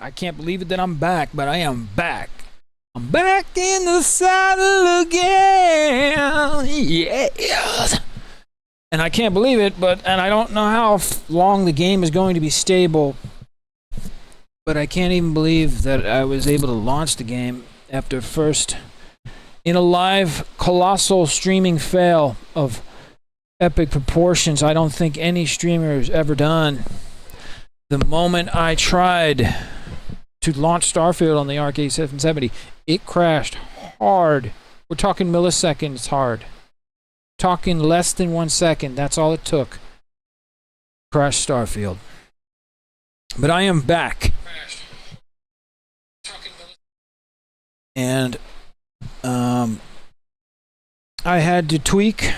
I can't believe it that I'm back, but I am back. I'm back in the saddle again. Yeah. And I can't believe it, and I don't know how long the game is going to be stable, but I can't even believe that I was able to launch the game after first in a live colossal streaming fail of epic proportions I don't think any streamer has ever done. The moment I tried to launch Starfield on the Arc A770, it crashed hard. We're talking milliseconds hard. Talking less than 1 second. That's all it took. Crash Starfield. But I am back. And I had to tweak,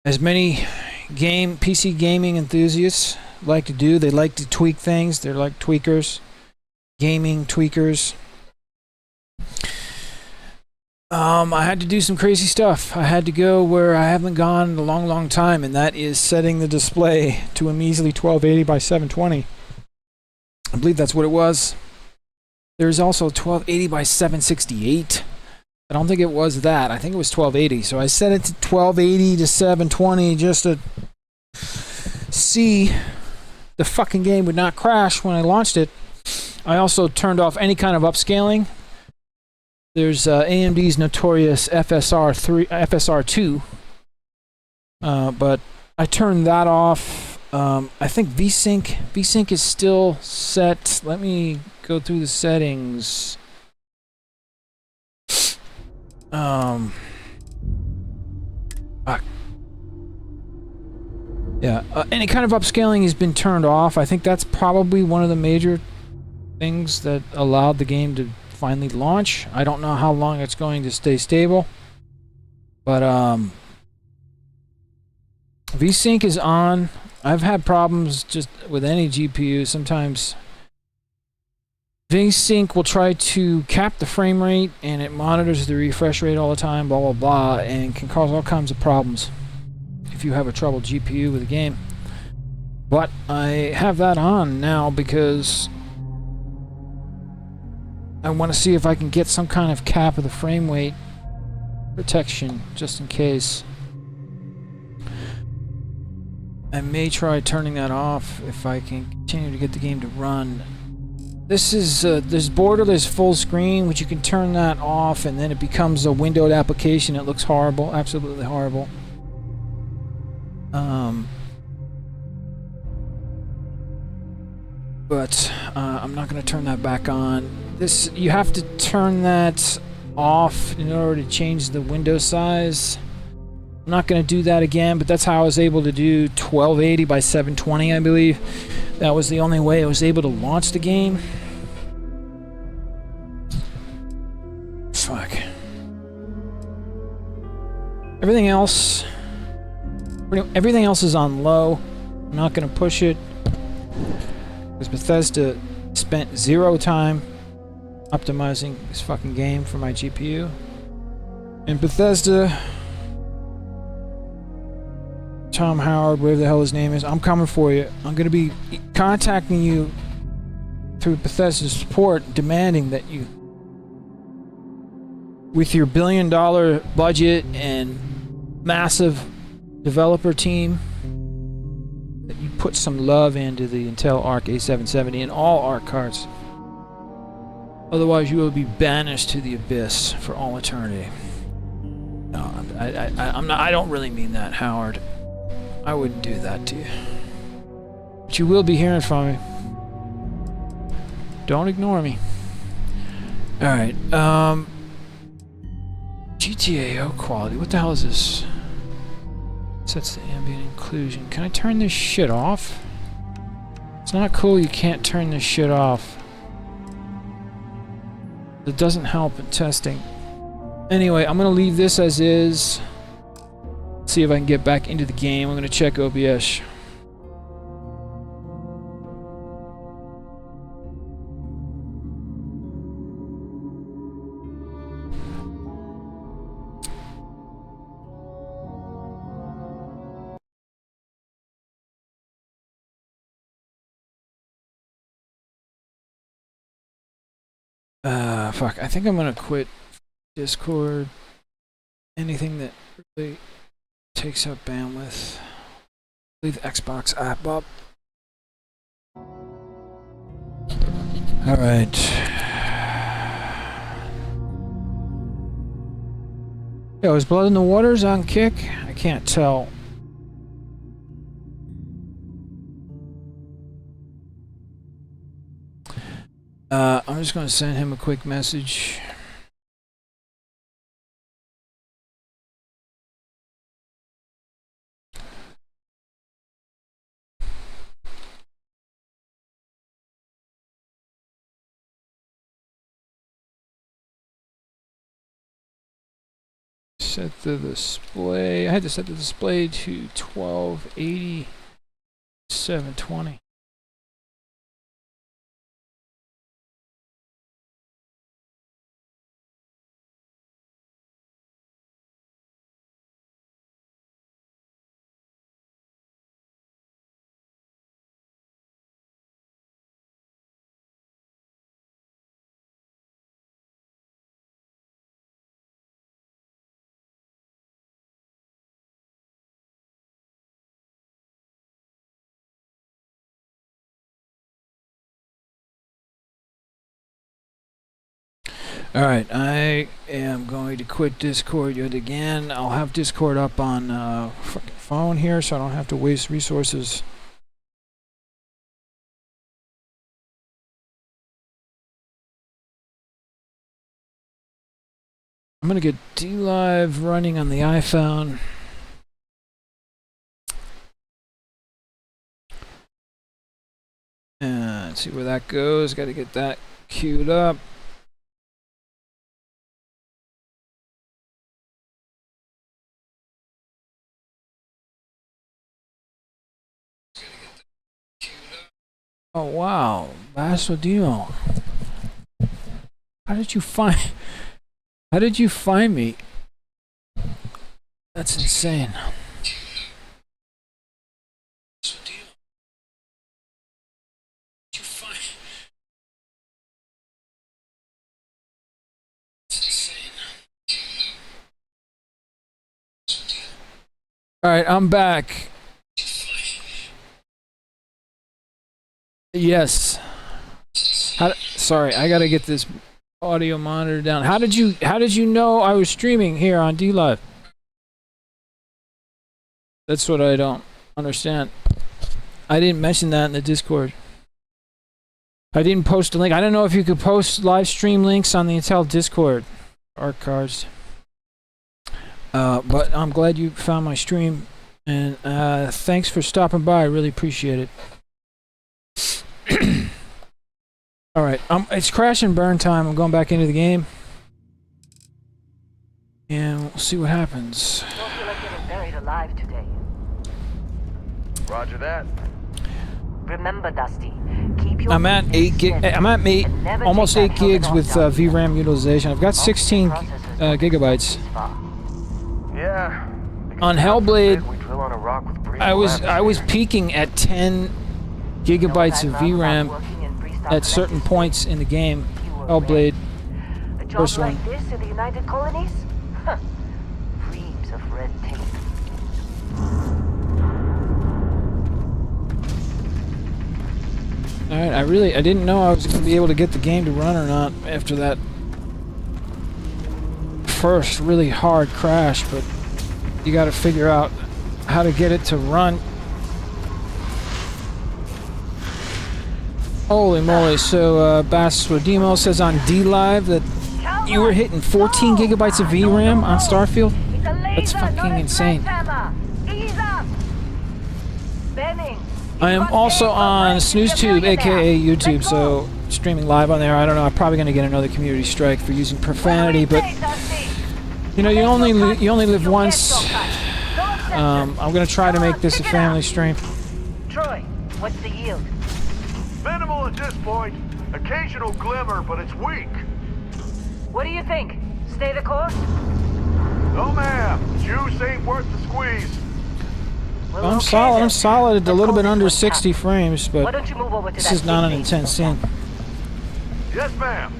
as many PC gaming enthusiasts like to do. They like to tweak things. They're like tweakers. Gaming tweakers. I had to do some crazy stuff. I had to go where I haven't gone in a long time, and that is setting the display to a measly 1280 by 720. I believe that's what it was. There's also 1280 by 768. I don't think it was that. I think it was 1280. So I set it to 1280 to 720 just to see the fucking game would not crash when I launched it. I also turned off any kind of upscaling. There's AMD's notorious FSR2, but I turned that off. I think VSync is still set. Let me go through the settings. Any kind of upscaling has been turned off. I think that's probably one of the major things that allowed the game to finally launch. I don't know how long it's going to stay stable, but VSync is on. I've had problems just with any GPU. Sometimes VSync will try to cap the frame rate and it monitors the refresh rate all the time, blah blah blah, and can cause all kinds of problems if you have a troubled GPU with the game. But I have that on now because I want to see if I can get some kind of cap of the frame rate protection, just in case. I may try turning that off if I can continue to get the game to run. This is there's borderless full screen, which you can turn that off, and then it becomes a windowed application. It looks horrible, absolutely horrible. But I'm not going to turn that back on. You have to turn that off in order to change the window size. I'm not going to do that again, but that's how I was able to do 1280 by 720, I believe. That was the only way I was able to launch the game. Fuck. Everything else is on low. I'm not going to push it, because Bethesda spent zero time optimizing this fucking game for my GPU. And Bethesda, Tom Howard, whatever the hell his name is, I'm coming for you. I'm going to be contacting you through Bethesda's support, demanding that you, with your $1 billion budget and massive developer team, that you put some love into the Intel Arc A770 and all Arc cards. Otherwise, you will be banished to the abyss for all eternity. No, I'm not. I don't really mean that, Howard. I wouldn't do that to you. But you will be hearing from me. Don't ignore me. All right. GTAO quality. What the hell is this? Sets the ambient inclusion. Can I turn this shit off? It's not cool. You can't turn this shit off. It doesn't help in testing. Anyway, I'm going to leave this as is. See if I can get back into the game. I'm going to check OBS. Fuck, I think I'm gonna quit Discord. Anything that really takes up bandwidth. Leave the Xbox app up. Alright. Yo, is Blood in the Waters on kick? I can't tell. I'm just going to send him a quick message. Set the display. I had to set the display to 1280 720. Alright, I am going to quit Discord yet again. I'll have Discord up on fucking phone here so I don't have to waste resources. I'm gonna get DLive running on the iPhone. And see where that goes. Gotta get that queued up. Oh wow, Basodino. How did you find me? That's insane. Alright, I'm back. Yes. Sorry, I gotta get this audio monitor down. How did you know I was streaming here on DLive? That's what I don't understand. I didn't mention that in the Discord. I didn't post a link. I don't know if you could post live stream links on the Intel Discord. Arc cards. But I'm glad you found my stream, and thanks for stopping by. I really appreciate it. Alright, it's crash and burn time. I'm going back into the game. And we'll see what happens. Don't feel like getting buried alive today. Roger that. Remember, Dusty, keep your I'm at 8 gig. I'm at almost 8 gigs with VRAM utilization. I've got 16 gigabytes. Yeah. On Hellblade, I was peaking at 10 gigabytes of VRAM at certain points in the game. Hellblade, first one. Like this in the United Colonies? Huh. Reams of red tape. Alright, I didn't know I was going to be able to get the game to run or not after that first really hard crash, but you got to figure out how to get it to run. Holy moly, so Baswodemo says on DLive that you were hitting 14 gigabytes of VRAM on Starfield? That's fucking insane. I am also on SnoozeTube, aka YouTube, so streaming live on there. I don't know, I'm probably going to get another community strike for using profanity, but you know, you only live once. I'm going to try to make this a family stream. Troy, what's the yield? Minimal at this point. Occasional glimmer, but it's weak. What do you think? Stay the course? No, ma'am. Juice ain't worth the squeeze. Well, I'm okay, solid. then. I'm solid at a Let's little call bit this under one 60 done. frames, Why but don't you move over to this that is not an big intense scene. Yes, ma'am.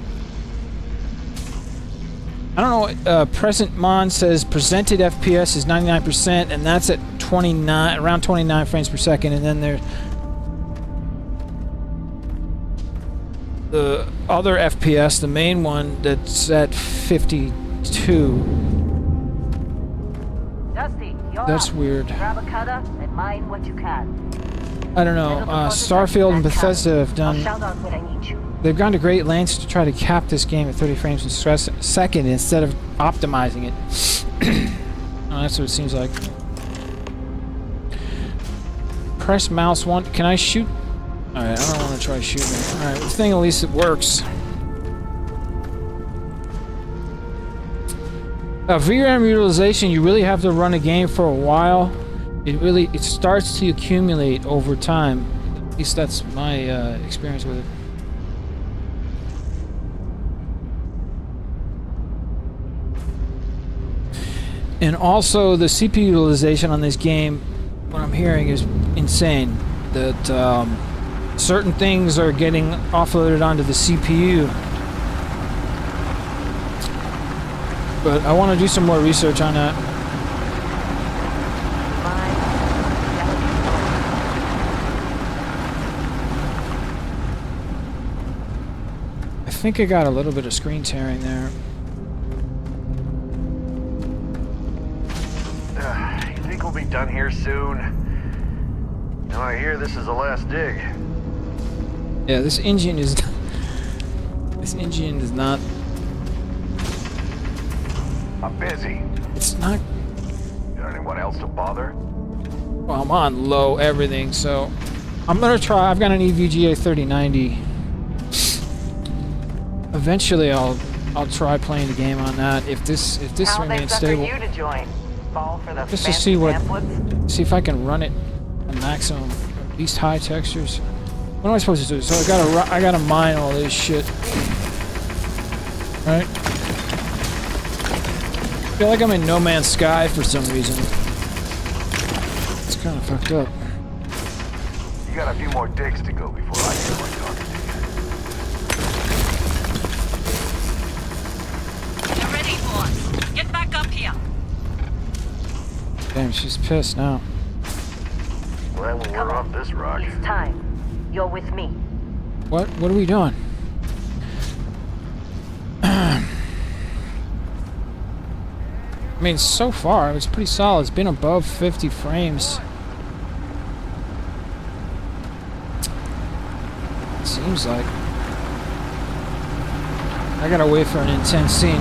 I don't know. Present Mon says presented FPS is 99%, and that's at 29, around 29 frames per second. And then there's the other FPS, the main one, that's at 52. Dusty, you're That's up. weird. Grab a cutter and mine what you can. I don't know. Starfield and Bethesda have I'll done. shout out when I need you. They've gone to great lengths to try to cap this game at 30 frames per second instead of optimizing it. Oh, that's what it seems like. Press mouse one. Can I shoot? Alright, I don't want to try shooting. Alright, the thing at least it works. VRAM utilization, you really have to run a game for a while. It starts to accumulate over time. At least that's my experience with it. And also the CPU utilization on this game, what I'm hearing is insane. That certain things are getting offloaded onto the CPU. But I want to do some more research on that. I think I got a little bit of screen tearing there. You think we'll be done here soon? Now I hear this is the last dig. Yeah, this engine is... this engine is not... I'm busy. It's not... Got anyone else to bother? Well, I'm on low everything, so... I'm gonna try... I've got an EVGA 3090. Eventually I'll try playing the game on that if this remains stable. You to join. Fall for the Just to see see if I can run it at maximum, at least high textures. What am I supposed to do? So I gotta mine all this shit, right? I feel like I'm in No Man's Sky for some reason. It's kind of fucked up. You got a few more digs to go before I feel like talking to you. You're ready, boss. Get back up here. Damn, she's pissed now. Well, when we're off this rock. It's time. You're with me. What are we doing? I mean, so far it's pretty solid. It's been above 50 frames. It seems like. I gotta wait for an intense scene.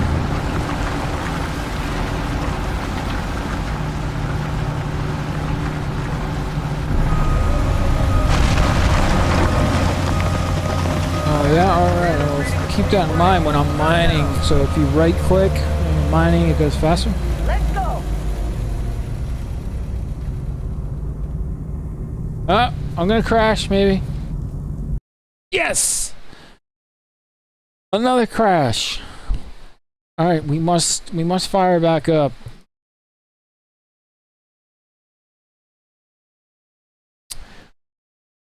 Yeah, alright, I'll keep that in mind when I'm mining. So if you right click when you're mining, it goes faster. Let's go. I'm gonna crash, maybe. Yes! Another crash. Alright, we must fire back up.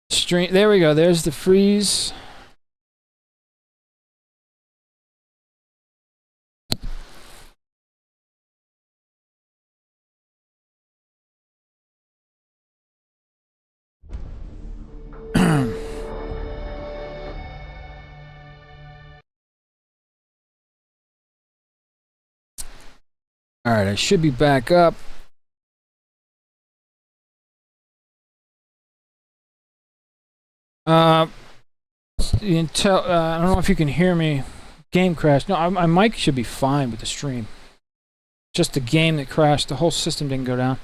Stream, there we go, there's the freeze. Alright, I should be back up. I don't know if you can hear me. Game crashed. No, my mic should be fine with the stream. Just the game that crashed. The whole system didn't go down.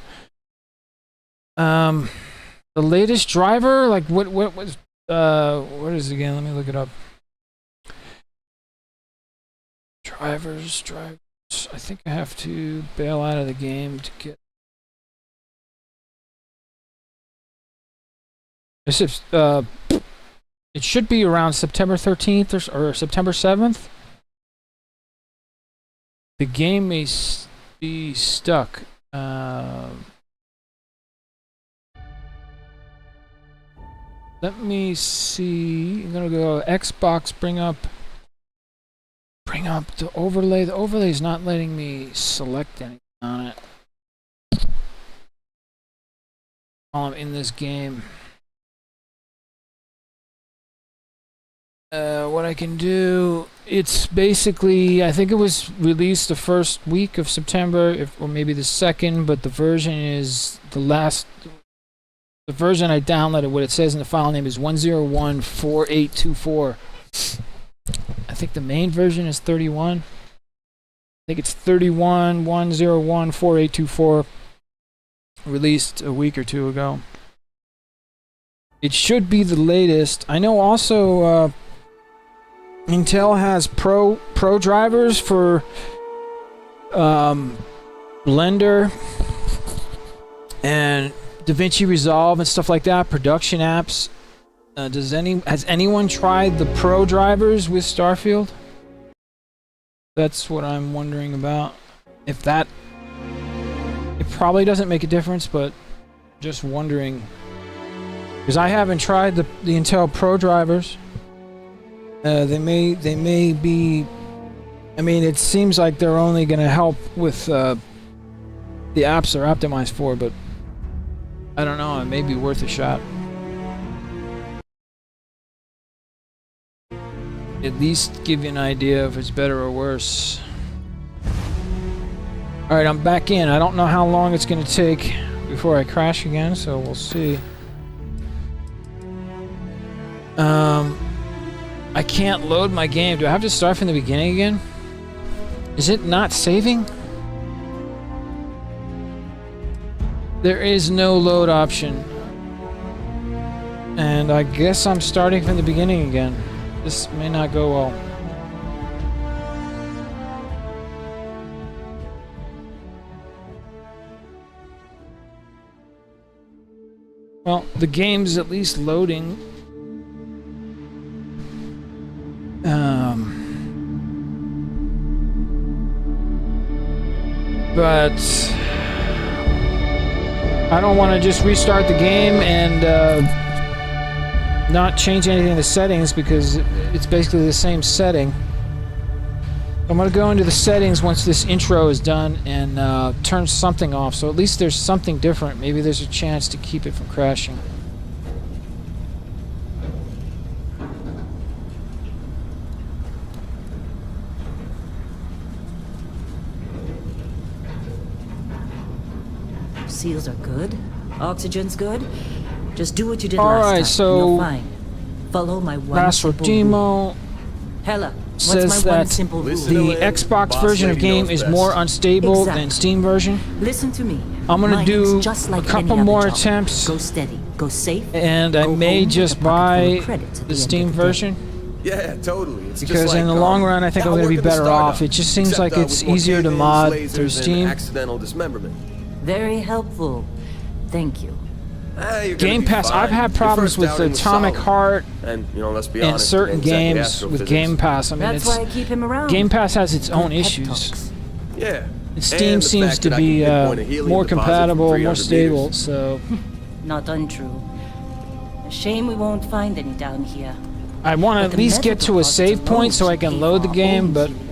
The latest driver, like what was what is it again? Let me look it up. Drivers. I think I have to bail out of the game to get. It should be around September 13th or September 7th. The game may be stuck. Let me see. I'm gonna go Xbox. Bring up Bring up the overlay. The overlay is not letting me select anything on it while I'm in this game. What I can do, it's basically, I think it was released the first week of September, or maybe the second, but the version is the version I downloaded, what it says in the file name is 1014824. I think the main version is 31. I think it's 31.101.4824, released a week or two ago. It should be the latest. I know also Intel has pro drivers for Blender and DaVinci Resolve and stuff like that, production apps. Has anyone tried the pro drivers with Starfield? That's what I'm wondering about. If that, it probably doesn't make a difference, but just wondering, because I haven't tried the Intel Pro drivers. They may be. I mean, it seems like they're only going to help with the apps they're optimized for, but I don't know. It may be worth a shot. At least give you an idea if it's better or worse. Alright, I'm back in. I don't know how long it's going to take before I crash again, so we'll see. I can't load my game. Do I have to start from the beginning again? Is it not saving? There is no load option. And I guess I'm starting from the beginning again. This may not go well. Well, the game's at least loading. But I don't want to just restart the game and not change anything in the settings, because it's basically the same setting. I'm going to go into the settings once this intro is done and turn something off, so at least there's something different. Maybe there's a chance to keep it from crashing. Seals are good. Oxygen's good. Just do what you did All last right, time. so You're fine. Follow my one Password simple Demo rule. Hella, what's says my one that simple rule? the Xbox Boss version of lady game knows is best. more unstable than Exactly. Steam version. Listen to me. I'm gonna Mining's do just a like couple any other more job. attempts, Go steady. Go safe. and I go may home with just a pocket full buy of credits at the end Steam of the day. version, Yeah, totally. It's because just like, in the long run I think I'm yeah, going to be work in a better off. startup, It just seems except, like it's with more easier to cannons, mod lasers, through and Steam. accidental dismemberment. Very helpful. Thank you. You're gonna Game be Pass, fine. I've had Your problems first with outing was Atomic solid. Heart And, let's be and honest, certain it ain't exactly games with astrophysics. Game Pass. I mean, That's why I keep him around. Game Pass has its own Good pep issues. talks. Yeah. And Steam the seems fact to that I can be pinpoint a helium more deposit from compatible, more 300 stable, meters. so Not untrue. A shame we won't find any down here. I want to But at the least metal get to a deposits save point alone so I should can pay load the for our game, own but helium.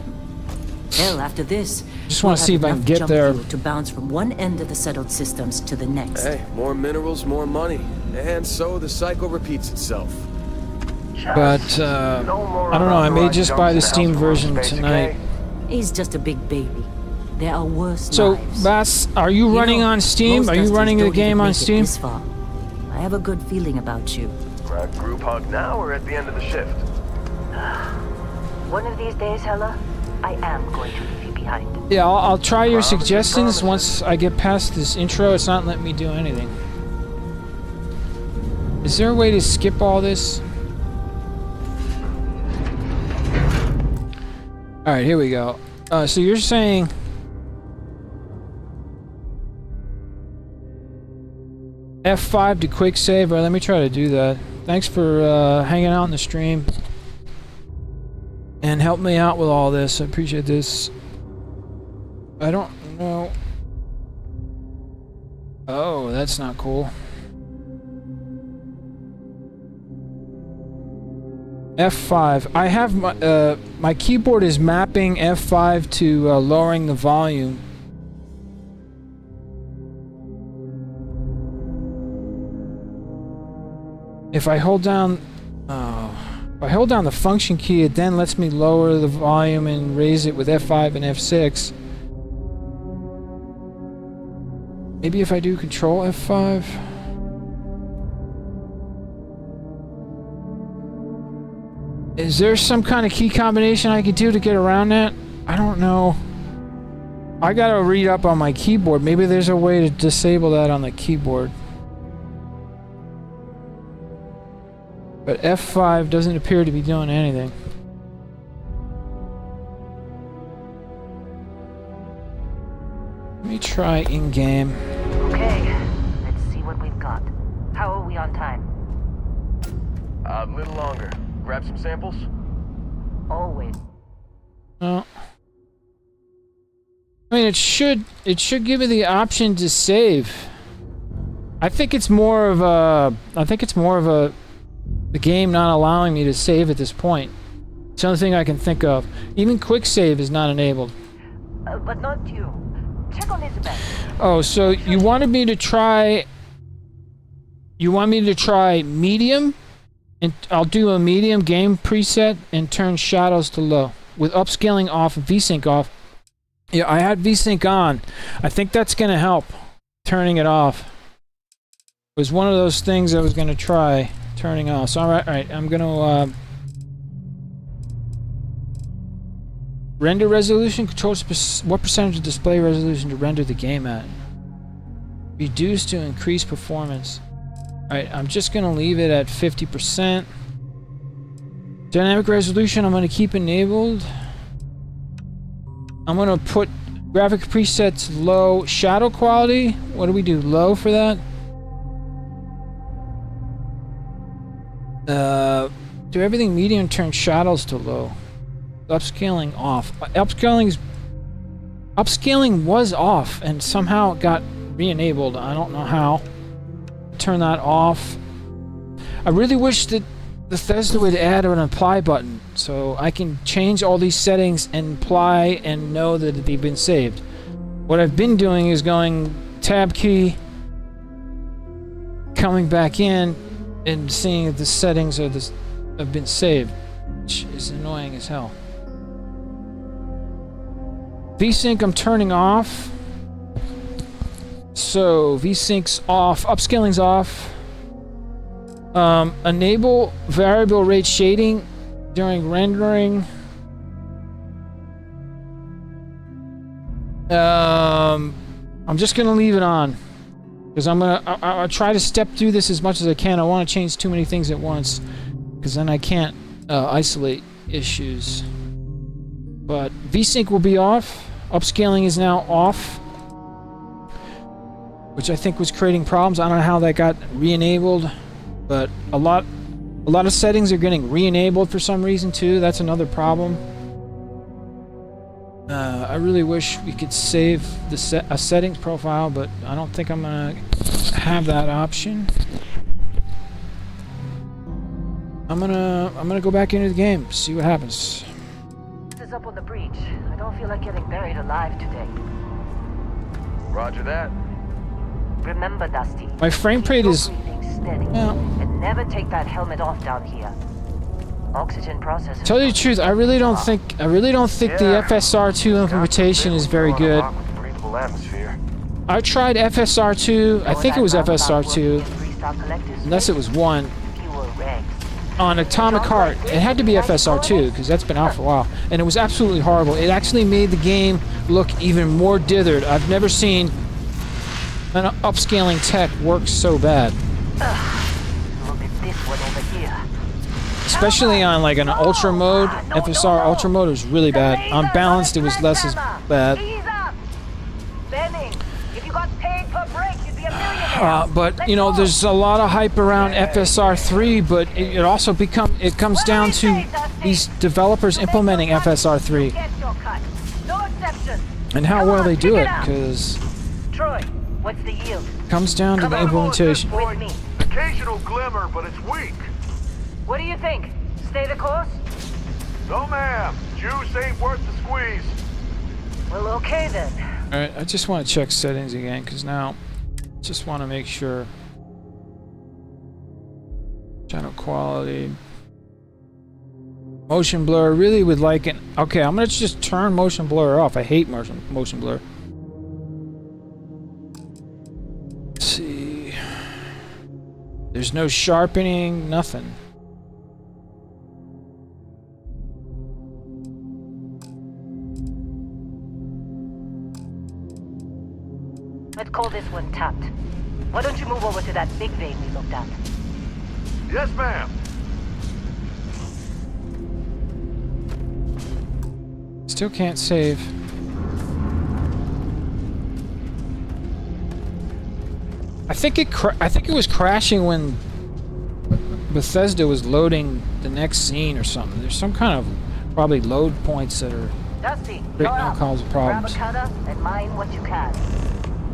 Hell, after this, just want to see if I can get there. to bounce from one end of the settled systems to the next. Hey, more minerals, more money. And so the cycle repeats itself. But I don't know, I may just buy the Steam version tonight. He's just a big baby. There are worse So, lives. Bass, are you You running know, on Steam? most Are you dusters running the don't even game on make it Steam? this far. I have a good feeling about you. Group hug now or at the end of the shift? One of these days, Hella, I am going to leave you behind. Yeah, I'll try your Promises, suggestions promises. once I get past this intro. It's not letting me do anything. Is there a way to skip all this? Alright, here we go. So you're saying... F5 to quick save. All right, let me try to do that. Thanks for hanging out in the stream. And help me out with all this. I appreciate this. I don't know. Oh, that's not cool. F5. I have my keyboard is mapping F5 to lowering the volume. If I hold down the function key, it then lets me lower the volume and raise it with F5 and F6. Maybe if I do Control F5. Is there some kind of key combination I could do to get around that? I don't know. I gotta read up on my keyboard. Maybe there's a way to disable that on the keyboard. But F5 doesn't appear to be doing anything. Let me try in-game. Okay, let's see what we've got. How are we on time? A little longer. Grab some samples? Always. No. I mean, it should give me the option to save. I think it's more of a the game not allowing me to save at this point. It's the only thing I can think of. Even quick save is not enabled. But not you. Check on Isabel. Oh, so you wanted me to try... You want me to try medium? And I'll do a medium game preset and turn shadows to low. With upscaling off and VSync off. Yeah, I had VSync on. I think that's going to help. Turning it off. It was one of those things I was going to try. Turning off. So, alright, I'm going to... Render resolution controls what percentage of display resolution to render the game at. Reduce to increase performance. Alright, I'm just going to leave it at 50%. Dynamic resolution I'm going to keep enabled. I'm going to put graphic presets low. Shadow quality, what do we do? Low for that? Do everything medium, turn shadows to low. Upscaling off. Upscaling was off and somehow it got re-enabled. I don't know how. Turn that off. I really wish that Bethesda would add an apply button so I can change all these settings and apply and know that they've been saved. What I've been doing is going tab key, coming back in and seeing if the settings are have been saved, which is annoying as hell. VSync I'm turning off. So VSync's off, upscaling's off. Enable variable rate shading during rendering. I'm just gonna leave it on because I'll try to step through this as much as I can. I want to change too many things at once because then I can't isolate issues. But VSync will be off. Upscaling is now off, which I think was creating problems. I don't know how that got re-enabled, but a lot of settings are getting re-enabled for some reason too. That's another problem. I really wish we could save a settings profile, but I don't think I'm gonna have that option. I'm gonna go back into the game, see what happens. This is up on the breach. I don't feel like getting buried alive today. Roger that. Remember, Dusty. My frame rate is... Steady. Yeah. And never take that helmet off down here. Oxygen processor. Tell you the truth, I really don't think the FSR2 implementation is very good. I tried FSR2, I think it was FSR2, unless it was 1, on Atomic Heart. It had to be FSR2, because that's been out for a while. And it was absolutely horrible. It actually made the game look even more dithered. I've never seen an upscaling tech work so bad. Look at this one over here. Especially on like an ultra mode. FSR ultra mode was really bad. On balanced, it was less as bad. But you know, there's a lot of hype around FSR3, but it also comes down to these developers implementing FSR3 and how well they do it, because what's the yield? It comes down to the implementation. Occasional glimmer, but it's weak. What do you think? Stay the course? No, ma'am. Juice ain't worth the squeeze. Well, okay then. Alright, I just want to check settings again, because now just want to make sure. Channel quality. Motion blur, really would like it. Okay, I'm gonna just turn motion blur off. I hate motion blur. Let's see. There's no sharpening, nothing. Let's call this one tapped. Why don't you move over to that big vein we looked at? Yes, ma'am. Still can't save. I think it was crashing when Bethesda was loading the next scene or something. There's some kind of probably load points that are Dusty, creating you're all up. kinds of problems. Grab a cutter and mine what you can.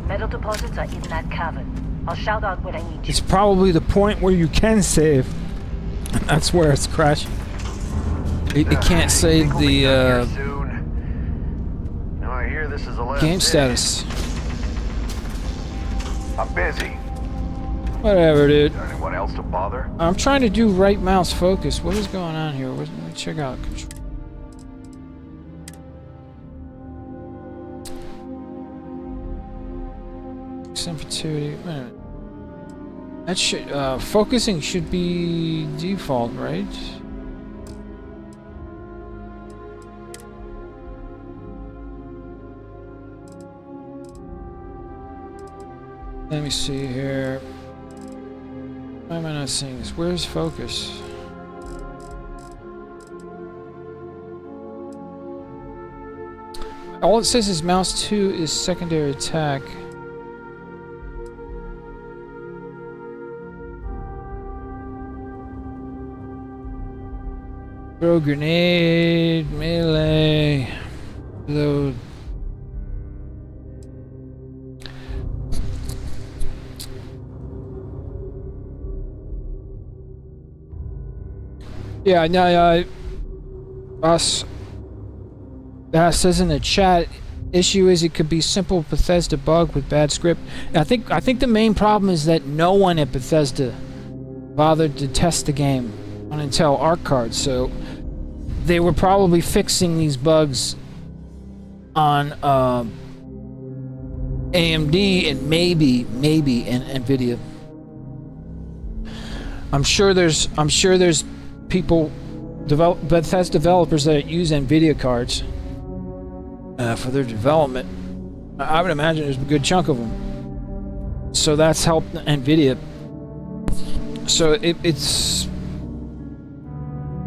Metal deposits are in that cavern. I'll shout out when I need you. It's probably the point where you can save. That's where it's crashing. It can't save Think we'll be done the here soon. Now I hear this is the last game day. status. I'm busy. Whatever, dude. Is there anyone else to bother? I'm trying to do right mouse focus. What is going on here? Let me check out control. Sensitivity. Wait a minute. That should focusing should be default, right? Let me see here. Why am I not seeing this? Where's focus? All it says is mouse 2 is secondary attack. Throw grenade, melee, load. Yeah, no, says in the chat, issue is it could be simple Bethesda bug with bad script. And I think the main problem is that no one at Bethesda bothered to test the game on Intel Arc cards, so they were probably fixing these bugs on AMD and maybe in NVIDIA. I'm sure there's people, Bethesda developers that use NVIDIA cards for their development. I would imagine there's a good chunk of them. So that's helped NVIDIA. So it's.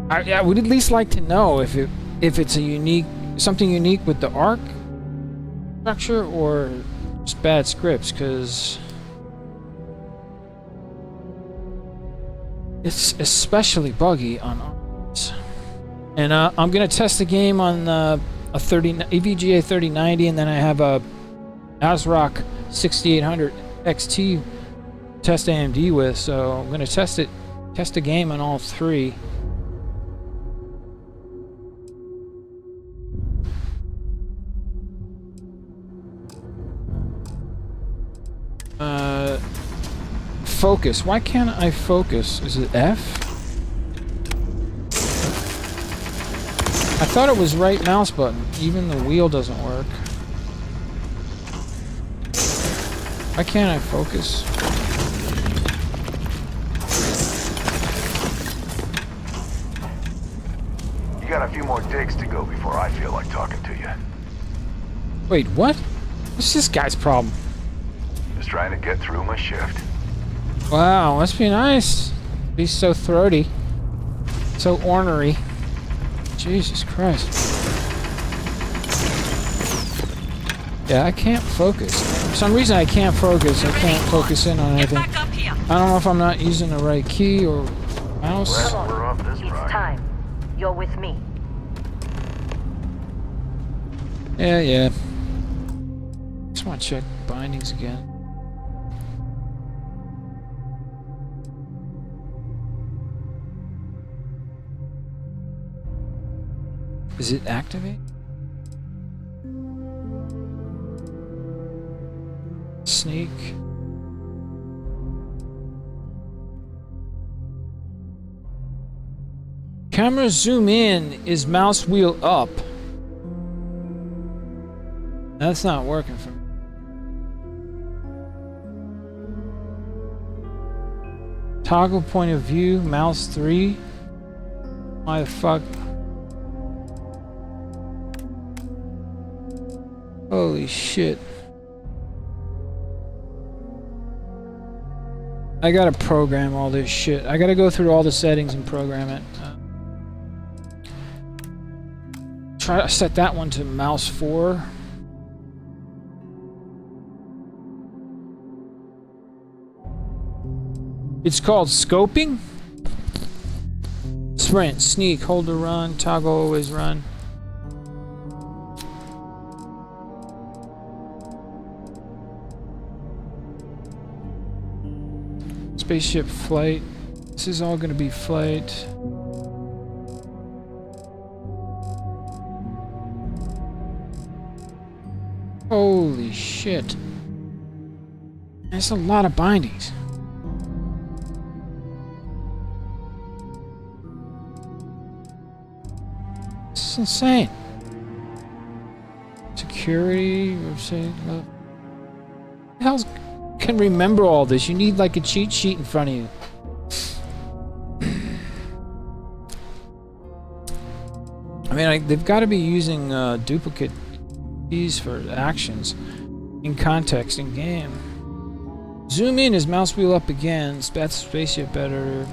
I would at least like to know if it's something unique with the Arc structure or just bad scripts, because it's especially buggy on Arcs. And I'm gonna test the game on a EVGA 3090, and then I have a ASRock 6800 XT test AMD with. So I'm gonna test the game on all three. Focus. Why can't I focus? Is it F? I thought it was right mouse button. Even the wheel doesn't work. Why can't I focus? You got a few more digs to go before I feel like talking to you. Wait, what? What's this guy's problem? Just trying to get through my shift. Wow, must be nice. Be so throaty. So ornery. Jesus Christ. Yeah, I can't focus. For some reason I can't focus. I can't focus in on Get anything. back up here. I don't know if I'm not using the right key or mouse. Come We're off this on, it's ride. time. You're with me. Yeah. Just want to check bindings again. Is it activate? Sneak. Camera zoom in is mouse wheel up. That's not working for me. Toggle point of view, mouse 3. Why the fuck? Holy shit. I gotta program all this shit. I gotta go through all the settings and program it. Try to set that one to mouse 4. It's called scoping. Sprint, sneak, hold to run, toggle always run. Spaceship flight. This is all going to be flight. Holy shit. That's a lot of bindings. It's insane. Security, website, who the hell can remember all this? You need like a cheat sheet in front of you. I mean, they've got to be using duplicate keys for actions in context in game. Zoom in is mouse wheel up again. That's spaceship better.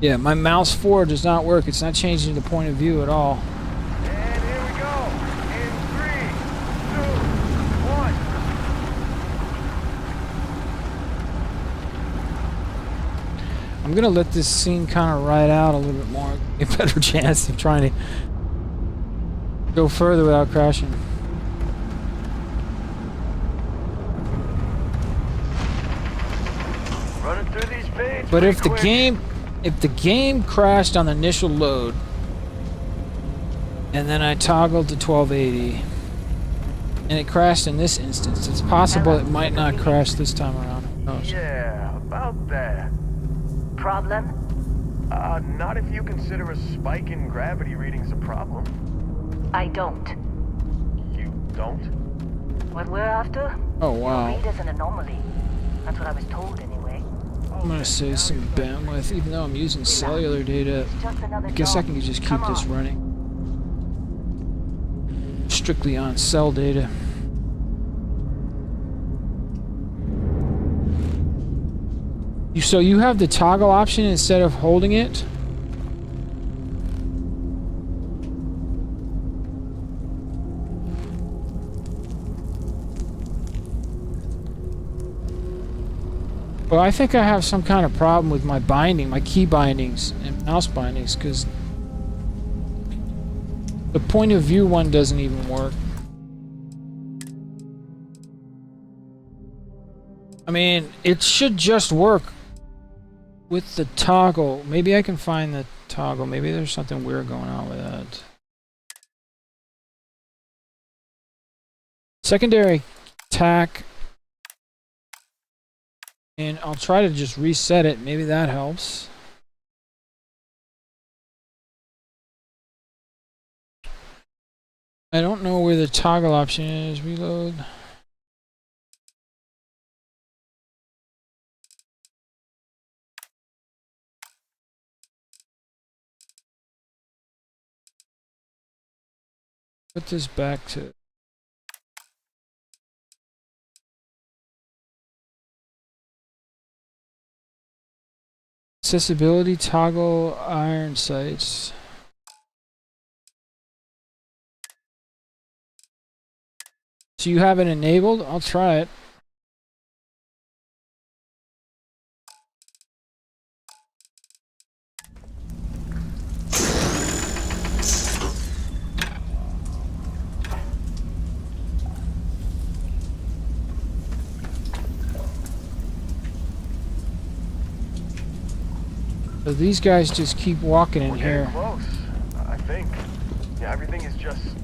Yeah, my mouse 4 does not work. It's not changing the point of view at all. And here we go. In 3, 2, 1. I'm gonna let this scene kind of ride out a little bit more. Get a better chance of trying to go further without crashing. Running through these pages. But if pretty the game crashed on the initial load, and then I toggled to 1280, and it crashed in this instance, it's possible it might not crash this time around. Who knows? Yeah, about that. Problem? Not if you consider a spike in gravity readings a problem. I don't. You don't? What we're after? Oh wow. Your read is an anomaly. That's what I was told anyway. I'm gonna save some bandwidth, even though I'm using cellular data. It's just another I guess I job. can just keep Come this on. running. Strictly on cell data. So you have the toggle option instead of holding it? Well, I think I have some kind of problem with my binding, my key bindings and mouse bindings, because the point of view one doesn't even work. I mean, it should just work with the toggle. Maybe I can find the toggle. Maybe there's something weird going on with that. Secondary tack. And I'll try to just reset it. Maybe that helps. I don't know where the toggle option is. Reload. Put this back to... Accessibility, toggle, iron sights. So you have it enabled? I'll try it. So these guys just keep walking in We're here. getting close, I think. Yeah, everything is just...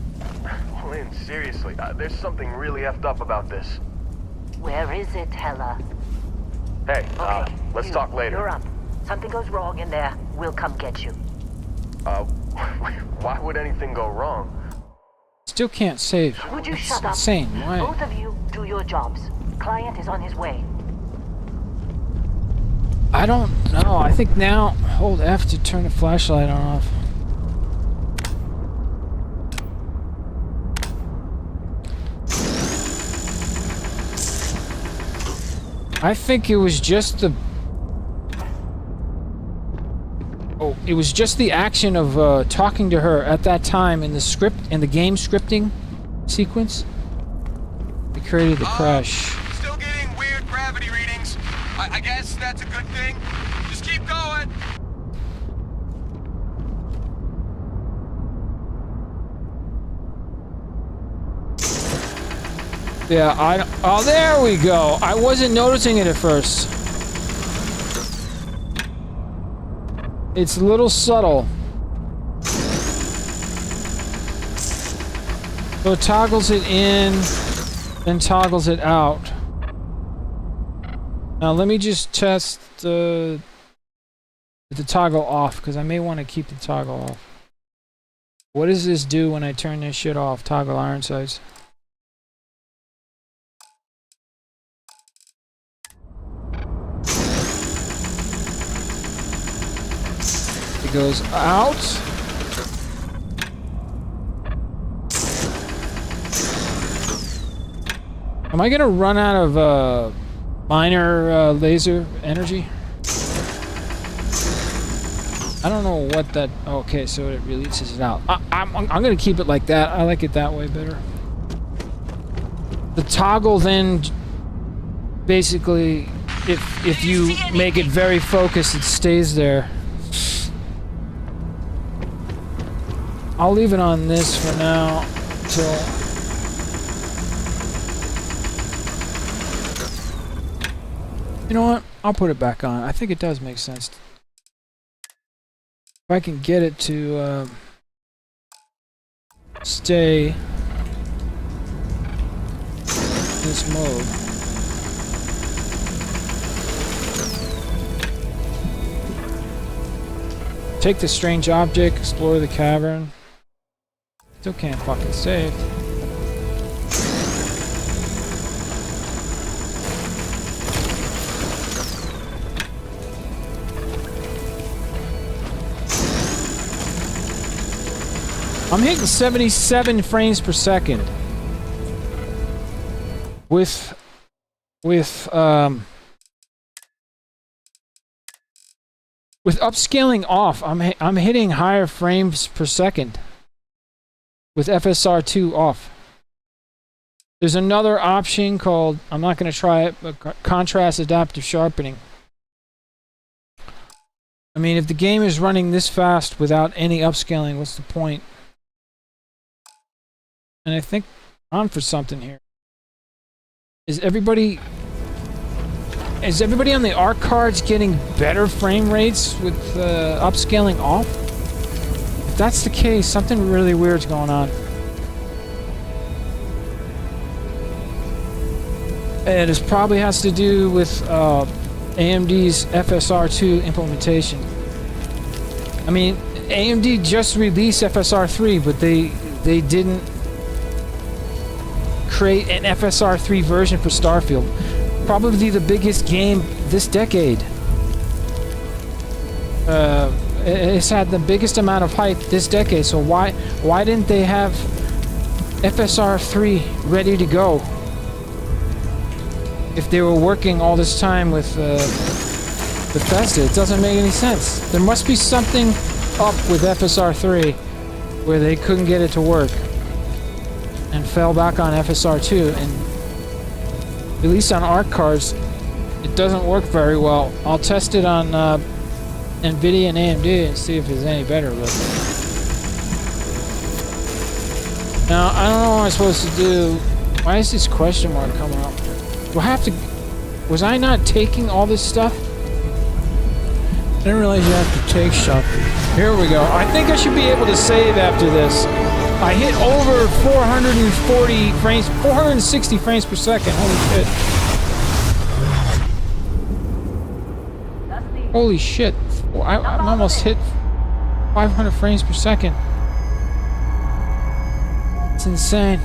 Oh, Lynn, seriously, there's something really effed up about this. Where is it, Hella? Hey, Okay, let's you, talk later. You're up. Something goes wrong in there, we'll come get you. Why would anything go wrong? Still can't save. Would you It's shut up? insane. Why? Both of you do your jobs. Client is on his way. I don't know. I think now hold F to turn the flashlight on off. I think it was just the... Oh, it was just the action of talking to her at that time in the script, in the game scripting sequence. It created the crash. Still getting weird gravity readings. I guess that's a good thing. Just keep going. Yeah, oh, there we go. I wasn't noticing it at first. It's a little subtle. So it toggles it in, then toggles it out. Now let me just test the toggle off, because I may want to keep the toggle off. What does this do when I turn this shit off? Toggle iron sights. It goes out. Am I gonna run out of minor laser energy? I don't know what that... Okay, so it releases it out. I'm gonna keep it like that. I like it that way better. The toggle then basically, if you make it very focused, it stays there. I'll leave it on this for now until... You know what? I'll put it back on. I think it does make sense. If I can get it to stay in this mode. Take the strange object, explore the cavern. Still can't fucking save. I'm hitting 77 frames per second. With upscaling off, I'm hitting higher frames per second. With FSR 2 off. There's another option called, I'm not going to try it, but contrast adaptive sharpening. I mean, if the game is running this fast without any upscaling, what's the point? And I think I'm on for something here. Is everybody on the Arc cards getting better frame rates with upscaling off? If that's the case, something really weird's going on. And this probably has to do with AMD's FSR2 implementation. I mean, AMD just released FSR3, but they didn't create an FSR3 version for Starfield. Probably the biggest game this decade. It's had the biggest amount of hype this decade, so why didn't they have FSR3 ready to go? If they were working all this time with Bethesda, it doesn't make any sense. There must be something up with FSR3 where they couldn't get it to work and fell back on FSR2, and at least on Arc cards, it doesn't work very well. I'll test it on NVIDIA and AMD and see if it's any better. But now, I don't know what I'm supposed to do. Why is this question mark coming up? Do I have to... Was I not taking all this stuff? I didn't realize you have to take stuff. Here we go. I think I should be able to save after this. I hit over 440 frames, 460 frames per second. Holy shit. Holy shit. I almost hit 500 frames per second. It's insane.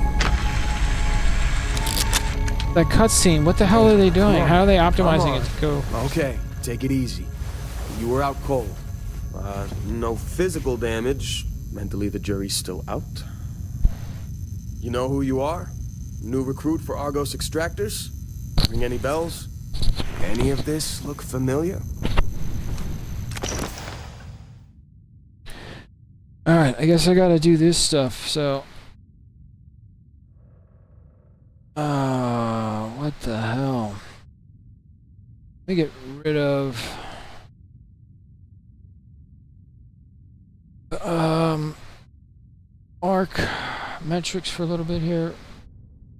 That cutscene, what the hell are they doing? How are they optimizing it to go? Okay, take it easy. You were out cold. No physical damage. Mentally, the jury's still out. You know who you are? New recruit for Argos Extractors? Ring any bells? Any of this look familiar? Alright, I guess I gotta do this stuff, so... what the hell? Let me get rid of... Arc metrics for a little bit here.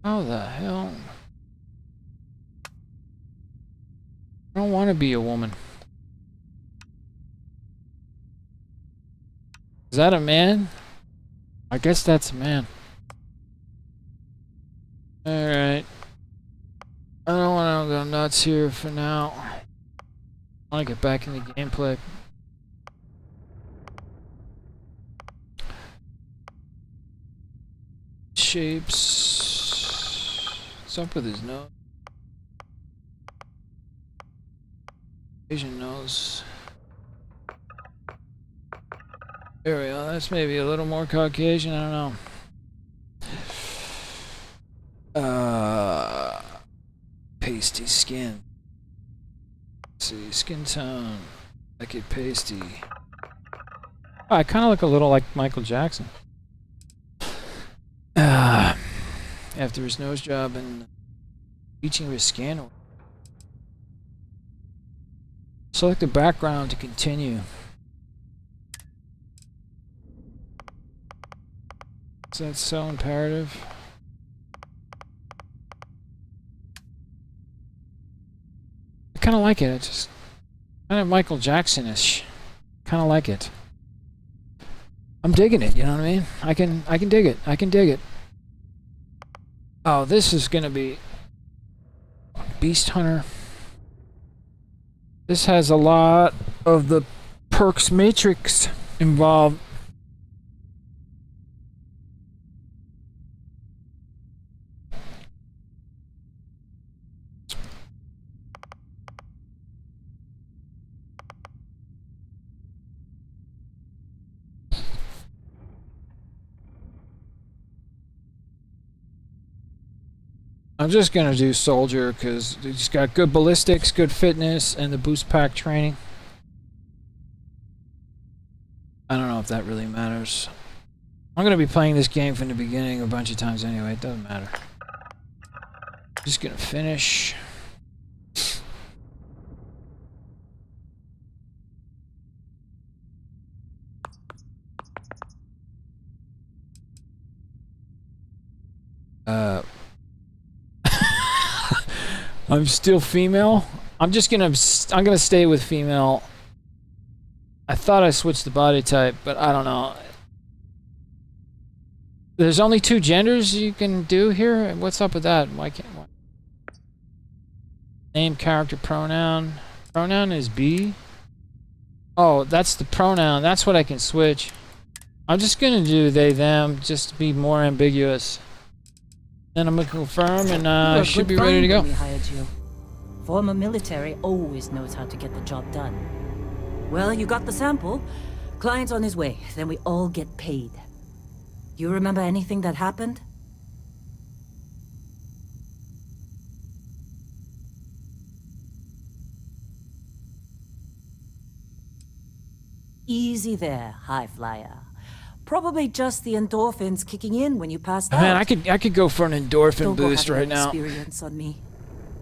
How the hell? I don't want to be a woman. Is that a man? I guess that's a man. Alright. I don't want to go nuts here for now. I want to get back in the gameplay. Shapes. What's up with his nose? Asian nose. There we go. That's maybe a little more Caucasian. I don't know. Pasty skin. Let's see, skin tone. Like it pasty. Oh, I kind of look a little like Michael Jackson. After his nose job and reaching his skin. Select the background to continue. Is that so imperative? I kind of like it. It's just kind of Michael Jackson-ish. Kind of like it. I'm digging it. You know what I mean? I can dig it. I can dig it. Oh, this is gonna be Beast Hunter. This has a lot of the perks matrix involved. I'm just gonna do soldier because he's got good ballistics, good fitness, and the boost pack training. I don't know if that really matters. I'm gonna be playing this game from the beginning a bunch of times anyway. It doesn't matter. Just gonna finish. I'm still female. I'm gonna stay with female. I thought I switched the body type, but I don't know. There's only 2 genders you can do here? What's up with that? Why can't one? Name, character, pronoun. Pronoun is B. Oh, that's the pronoun. That's what I can switch. I'm just gonna do they, them, just to be more ambiguous. Then I'm gonna confirm and should be ready to go. We hired you. Former military always knows how to get the job done. Well, you got the sample. Client's on his way. Then we all get paid. You remember anything that happened? Easy there, high flyer. Probably just the endorphins kicking in when you passed out. Man, I could go for an endorphin boost right now. Experience on me.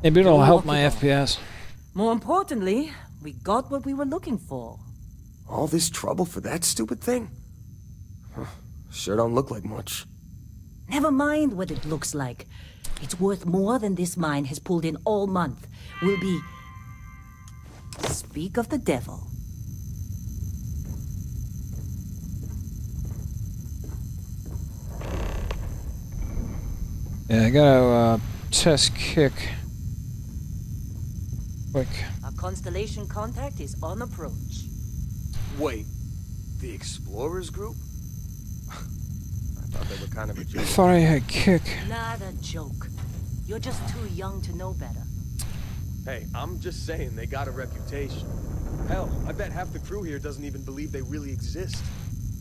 Maybe it'll help my FPS. More importantly, we got what we were looking for. All this trouble for that stupid thing? Huh, sure don't look like much. Never mind what it looks like. It's worth more than this mine has pulled in all month. We'll be... Speak of the devil. Yeah, I gotta test kick. Quick. Our constellation contact is on approach. Wait, the Explorers group? I thought they were kind of a I joke. thought I had kick. Not a joke. You're just too young to know better. Hey, I'm just saying they got a reputation. Hell, I bet half the crew here doesn't even believe they really exist.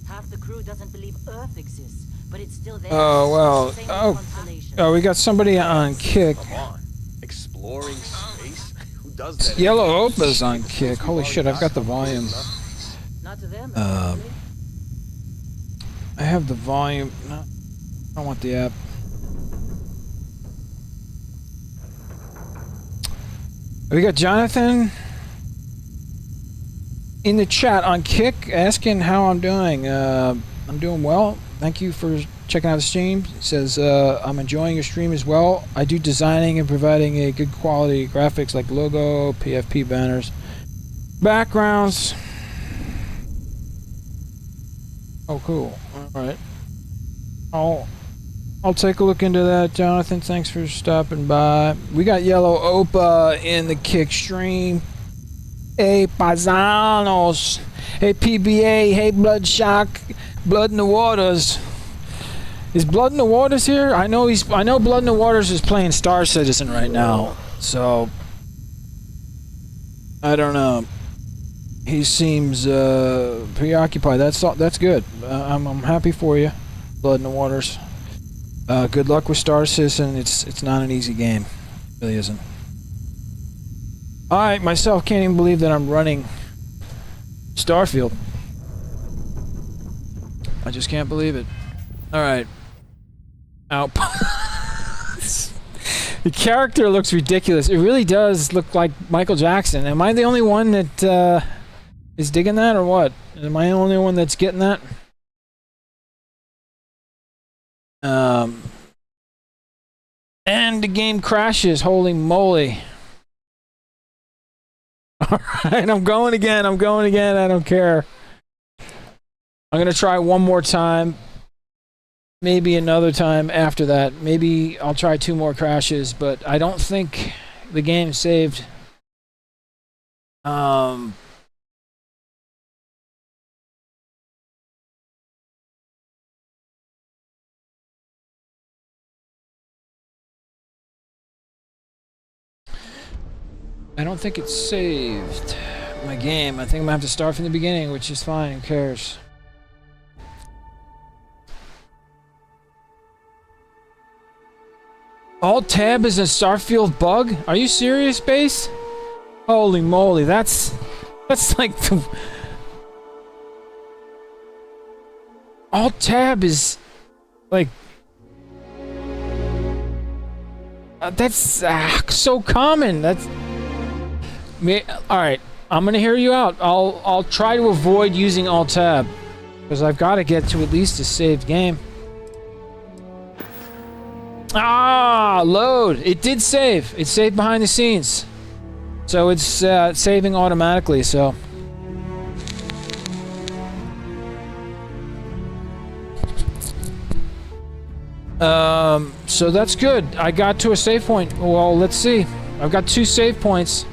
Half the crew doesn't believe Earth exists, but it's still there. Oh, well. Same Oh, constellation. oh, we got somebody on kick. Come on. Exploring space? Who does that? Yellow Opa's on kick. Holy shit, I've got the volume. Not to them. I have the volume. No, I don't want the app. We got Jonathan in the chat on Kick asking how I'm doing. I'm doing well. Thank you for checking out the stream. He says, I'm enjoying your stream as well. I do designing and providing a good quality graphics like logo, PFP banners, backgrounds. Oh, cool. All right. I'll take a look into that, Jonathan. Thanks for stopping by. We got Yellow Opa in the Kick stream. Hey, paisanos. Hey, PBA. Hey, Bloodshot. Blood in the Waters. Is Blood in the Waters here? I know Blood in the Waters is playing Star Citizen right now. So I don't know. He seems preoccupied. That's good. I'm happy for you, Blood in the Waters. Good luck with Star Citizen. It's not an easy game. It really isn't. I myself can't even believe that I'm running Starfield. I just can't believe it. Alright. The character looks ridiculous. It really does look like Michael Jackson. Am I the only one that is digging that, or what? Am I the only one that's getting that? And the game crashes. Holy moly. Alright, I'm going again. I don't care. I'm going to try one more time. Maybe another time after that. Maybe I'll try 2 more crashes, but I don't think the game's saved. I don't think it's saved. My game. I think I'm gonna have to start from the beginning, which is fine. Who cares? Alt-tab is a Starfield bug? Are you serious, Base? Holy moly, that's like the... Alt-tab is... like... that's so common. That's... Alright, I'm gonna hear you out. I'll try to avoid using Alt-tab. Because I've got to get to at least a saved game. Ah, load. It did save. It saved behind the scenes. So it's saving automatically, so. So that's good. I got to a save point. Well, let's see. I've got 2 save points.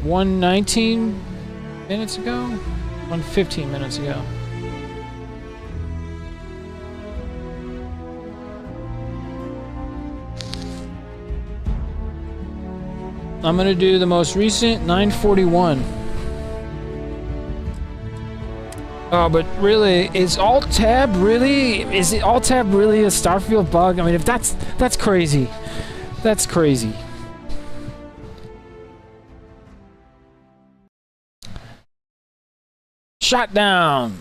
One 19 minutes ago, one 15 minutes ago. I'm gonna do the most recent, 941. Oh, but really, is Alt-tab really? Is it Alt-tab really a Starfield bug? I mean, if that's crazy. That's crazy. Shot down.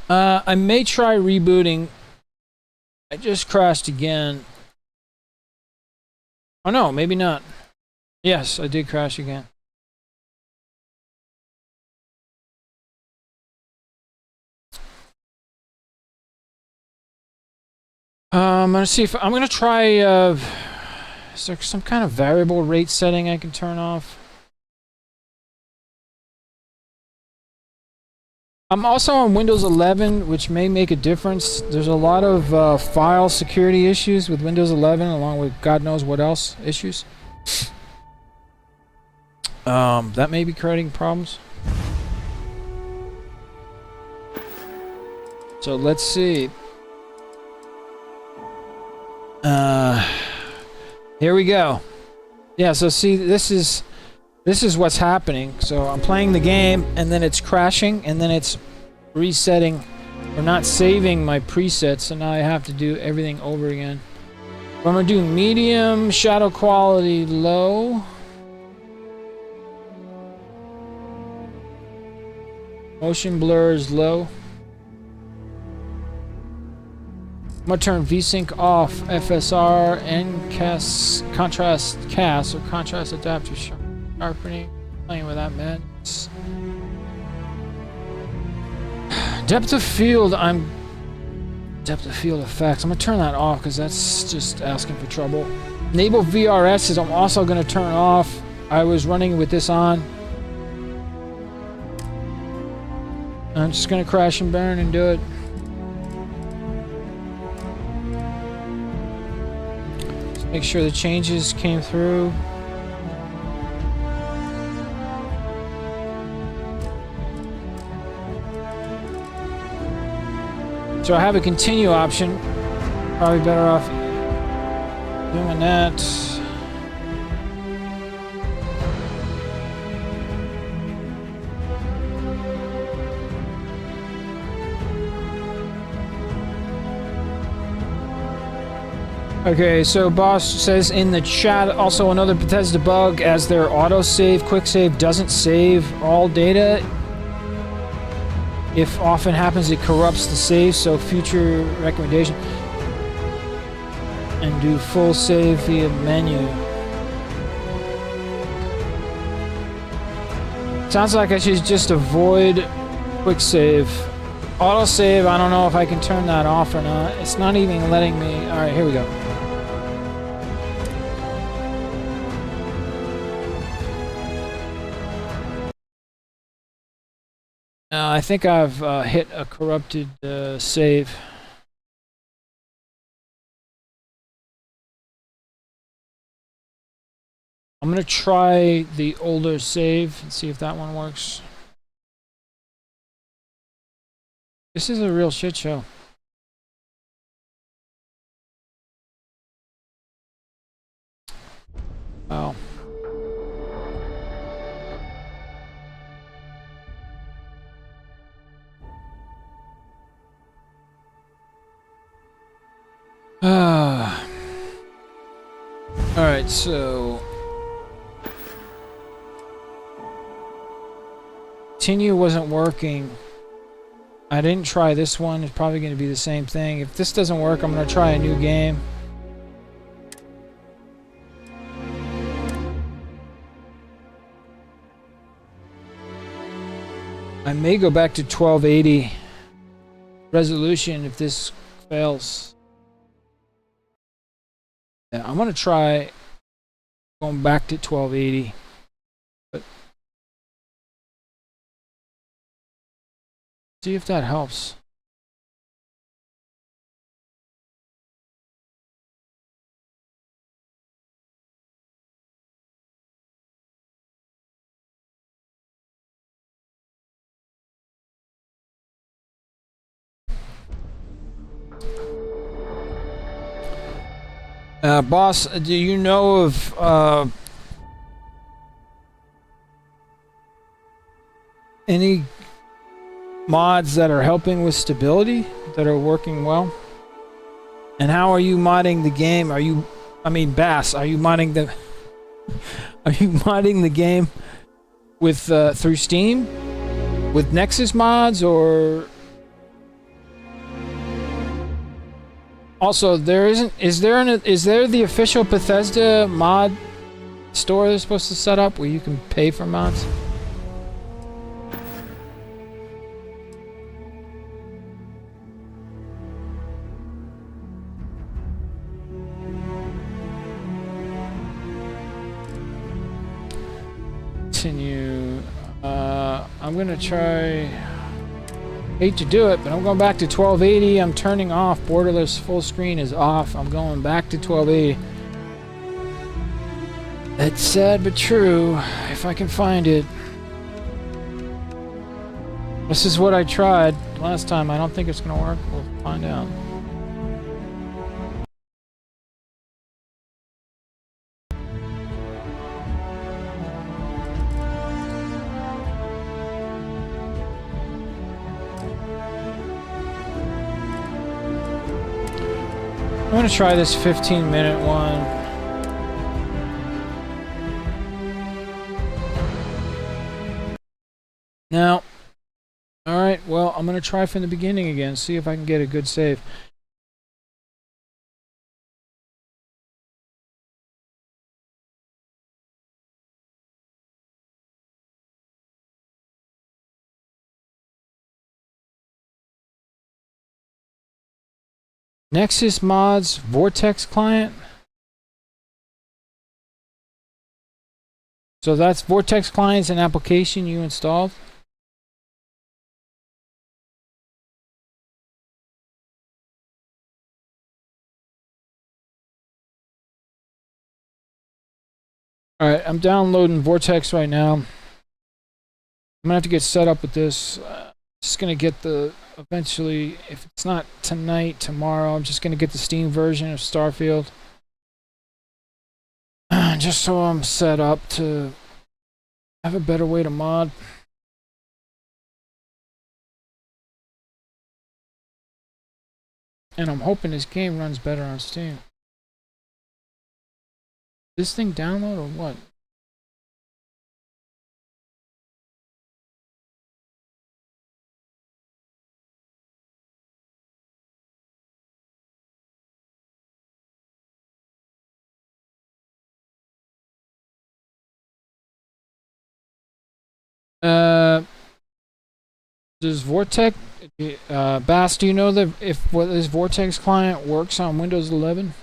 I may try rebooting. I just crashed again. Oh no, maybe not. Yes, I did crash again. I'm gonna see if I'm gonna try. Is there some kind of variable rate setting I can turn off? I'm also on Windows 11, which may make a difference. There's a lot of file security issues with Windows 11, along with God knows what else issues. That may be creating problems. So let's see. Here we go. Yeah, so see, this is what's happening. So I'm playing the game, and then it's crashing, and then it's resetting or not saving my presets, so now I have to do everything over again. I'm gonna do medium, shadow quality low. Motion blur is low. I'm gonna turn VSync off, FSR, and contrast cast or contrast adapter sharpening. Playing with that, man. Depth of field, depth of field effects. I'm gonna turn that off because that's just asking for trouble. Enable VRS is I'm also gonna turn off. I was running with this on. I'm just gonna crash and burn and do it. Just make sure the changes came through. So I have a continue option. Probably better off doing that. Okay, so Boss says in the chat, also another Bethesda bug, as their autosave, quick save doesn't save all data. If often happens, it corrupts the save, so future recommendation. And do full save via menu. Sounds like I should just avoid quick save. Autosave, I don't know if I can turn that off or not. It's not even letting me. Alright, here we go. I think I've hit a corrupted save. I'm gonna try the older save and see if that one works. This is a real shit show. Wow. Alright, so continue wasn't working. I didn't try this one. It's probably going to be the same thing. If this doesn't work, I'm going to try a new game. I may go back to 1280 resolution if this fails. Yeah, I'm gonna try going back to 1280, but see if that helps. Boss, do you know of any mods that are helping with stability that are working well? And how are you modding the game? Bass, are you modding the game with through Steam with Nexus mods, or also is there the official Bethesda mod store they're supposed to set up where you can pay for mods? Continue. I'm gonna try Hate to do it, but I'm going back to 1280. I'm turning off borderless full screen is off. I'm going back to 1280. It's sad but true, if I can find it. This is what I tried last time. I don't think it's gonna work. We'll find out. I'm gonna try this 15-minute one. Now, alright, well, I'm gonna try from the beginning again, see if I can get a good save. Nexus Mods Vortex client. So that's Vortex client's an application you installed. Alright, I'm downloading Vortex right now. I'm gonna have to get set up with this. Just gonna get the, eventually, if it's not tonight, tomorrow, I'm just gonna get the Steam version of Starfield. Just so I'm set up to have a better way to mod. And I'm hoping this game runs better on Steam. This thing download or what? Does Vortex, Bass, do you know that if this Vortex client works on Windows 11?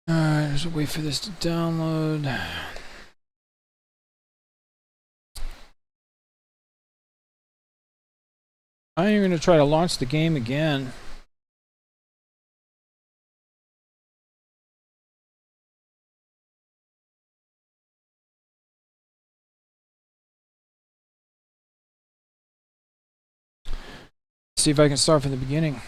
Alright, let's wait for this to download. I'm going to try to launch the game again. See if I can start from the beginning.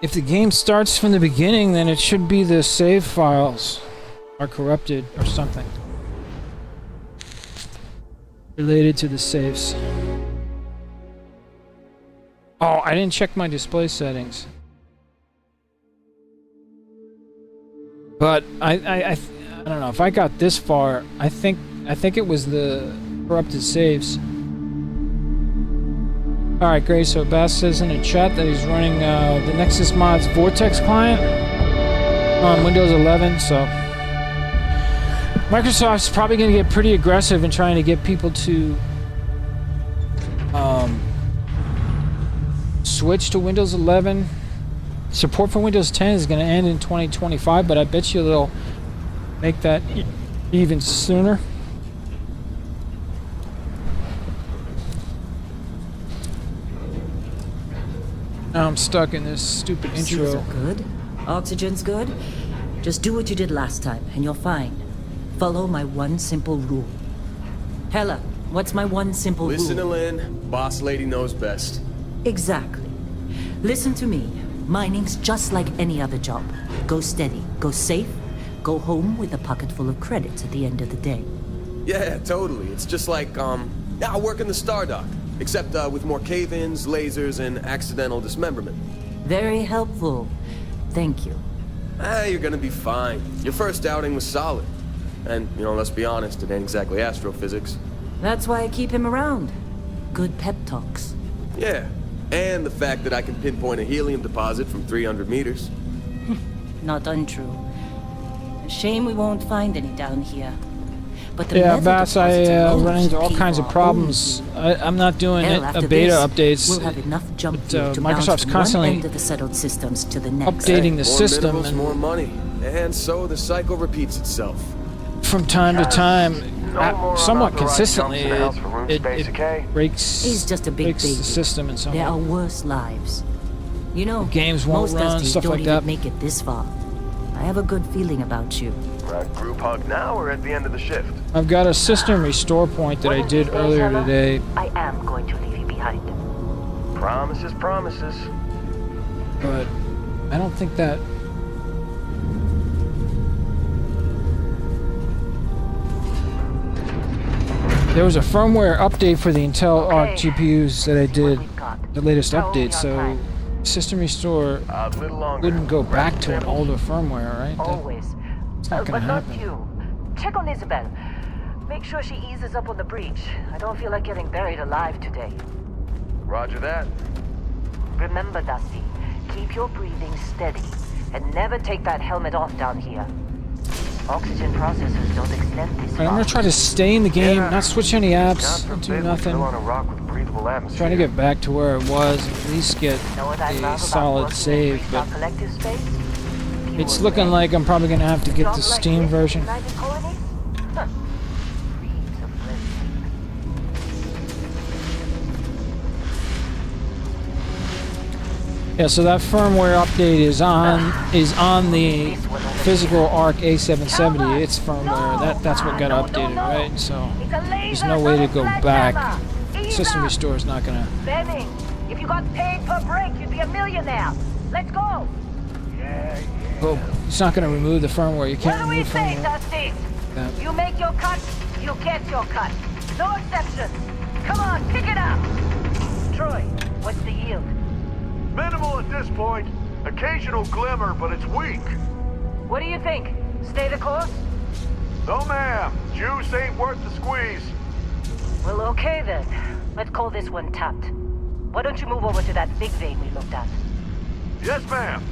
If the game starts from the beginning, then it should be the save files are corrupted or something related to the saves. Oh, I didn't check my display settings. But I don't know if I got this far. I think it was the corrupted saves. Alright, great. So Bass says in the chat that he's running the Nexus Mods Vortex client on Windows 11. So Microsoft's probably going to get pretty aggressive in trying to get people to switch to Windows 11. Support for Windows 10 is going to end in 2025, but I bet you they'll make that even sooner. Now I'm stuck in this stupid intro. Seals are good. Oxygen's good. Just do what you did last time, and you're fine. Follow my one simple rule. Hella, what's my one simple rule? Listen to Lynn. Boss lady knows best. Exactly. Listen to me. Mining's just like any other job. Go steady, go safe, go home with a pocket full of credits at the end of the day. Yeah, totally. It's just like, I work in the Stardock. Except with more cave-ins, lasers, and accidental dismemberment. Very helpful. Thank you. You're gonna be fine. Your first outing was solid. And, you know, let's be honest, it ain't exactly astrophysics. That's why I keep him around. Good pep talks. Yeah, and the fact that I can pinpoint a helium deposit from 300 meters. Not untrue. A shame we won't find any down here. But the Yeah, metal Bass, deposits I alone run into all keep kinds of our problems. I'm not doing Hell, a after beta this, updates. We'll have enough jump but, fuel to Microsoft's bounce from constantly one end of the settled systems to the next. updating the More system, minerals, and more money. And so the cycle repeats itself. from time to time, more somewhat unauthorized consistently, jumps in the house for room space, okay? it breaks, He's just a big breaks baby. the system in some There way. are worse lives. You know, Games won't most run, Dusties stuff don't like even that. make it this far. I have a good feeling about you. Group hug now or at the end of the shift? I've got a system restore point that I did earlier today. I am going to leave you behind. Promises, promises. But I don't think that... There was a firmware update for the Intel Arc GPUs that I did, the latest update, so system restore A little longer. wouldn't go back to an older firmware, right? Always. It's not gonna but not happen. you. Check on Isabel. Make sure she eases up on the breach. I don't feel like getting buried alive today. Roger that. Remember, Dusty, keep your breathing steady and never take that helmet off down here. Oxygen processors don't extend this Alright, I'm far. gonna try to stay in the game, Yeah. not switch any apps, God not do forbid we nothing. fell on a rock with breathable atmosphere. Trying to get back to where it was, at least get Know what I love a about solid working in save, Freestyle but collective space? it's Pure looking red. like I'm probably gonna have to get Job the like Steam this, version. United Colonies? Huh. Dreams of living. Yeah, so that firmware update is on the physical Arc A770. It's firmware. That's what got updated, right? So It's a there's laser no way to double go back. sledgehammer. Ease System up. restore is not gonna. Benning, if you got paid per break, you'd be a millionaire. Let's go. Go. It's not gonna remove the firmware. You What can't do we remove say, firmware. Dusty? That. You make your cut, you get your cut. No exceptions. Come on, pick it up. Troy, what's the yield? Minimal at this point. Occasional glimmer, but it's weak. What do you think? Stay the course? No, ma'am. Juice ain't worth the squeeze. Well, okay then. Let's call this one tapped. Why don't you move over to that big vein we looked at? Yes, ma'am.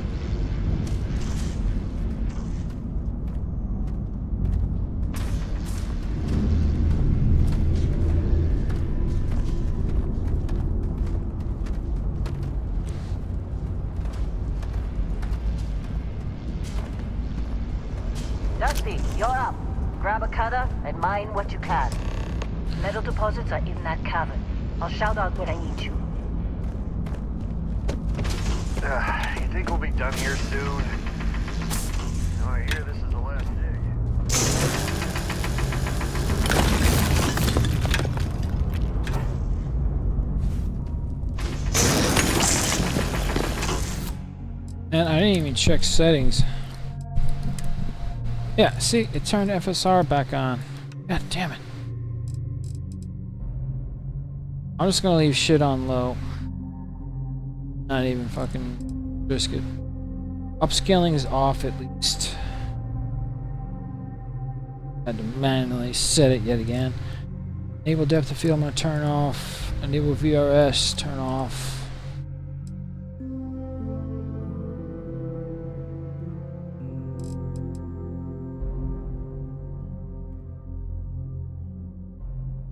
Dusty, you're up. Grab a cutter and mine what you can. Metal deposits are in that cavern. I'll shout out when I need you. You think we'll be done here soon? Oh, I hear this is the last dig. And I didn't even check settings. Yeah, see, it turned FSR back on. God damn it. I'm just gonna leave shit on low. Not even fucking risk it. Upscaling is off at least. Had to manually set it yet again. Enable depth of field, I'm gonna turn off. Enable VRS, turn off.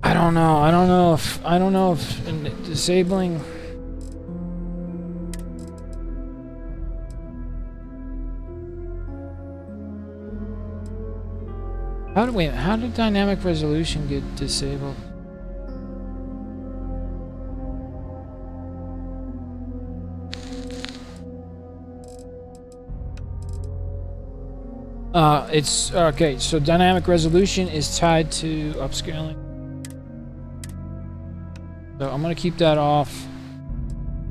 I don't know. I don't know if in disabling. How did dynamic resolution get disabled? It's okay. So dynamic resolution is tied to upscaling. So I'm gonna keep that off.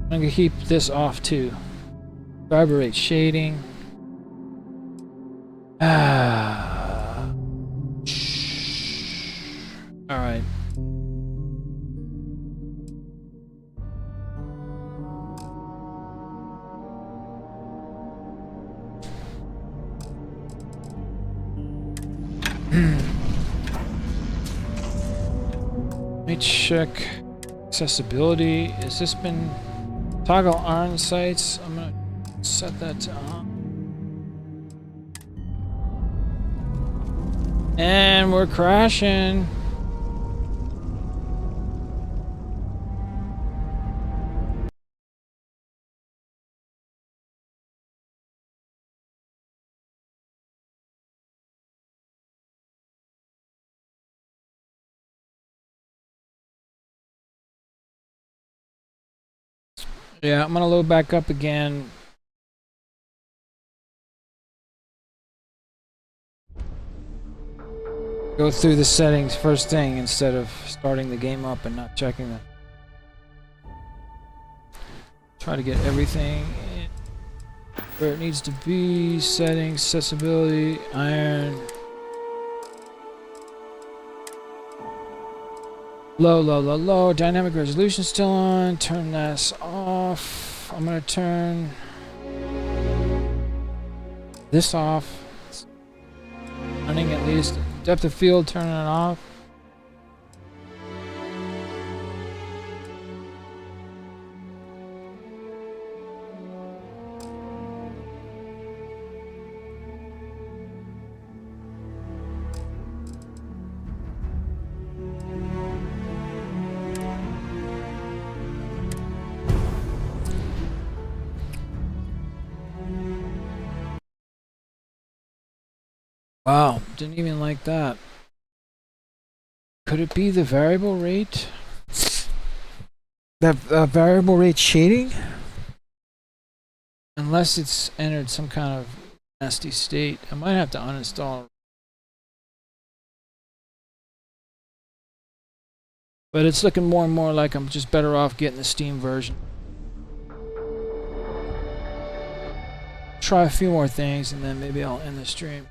I'm gonna keep this off too. Fiber rate shading. All right. Let me check accessibility. Has this been toggle on sites? I'm gonna set that to on. And we're crashing. Yeah, I'm gonna load back up again. Go through the settings first thing instead of starting the game up and not checking them. Try to get everything in where it needs to be. Settings, accessibility, iron. Low. Dynamic resolution still on. Turn this off. I'm gonna turn this off. It's running at least. Depth of field, turning it off. Wow, didn't even like that. Could it be the variable rate? That variable rate shading? Unless it's entered some kind of nasty state. I might have to uninstall. But it's looking more and more like I'm just better off getting the Steam version. Try a few more things and then maybe I'll end the stream.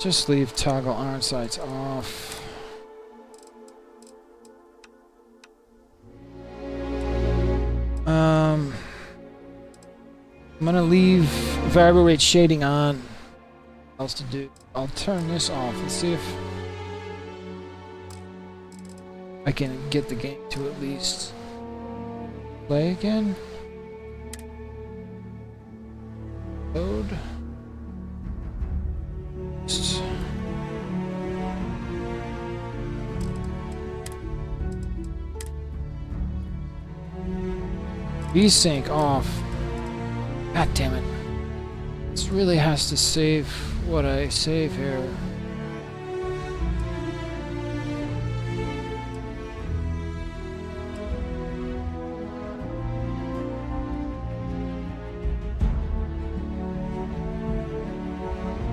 Just leave toggle iron sights off. I'm gonna leave variable rate shading on. What else to do? I'll turn this off and see if I can get the game to at least play again. Load. VSync off. God damn it. This really has to save what I save here.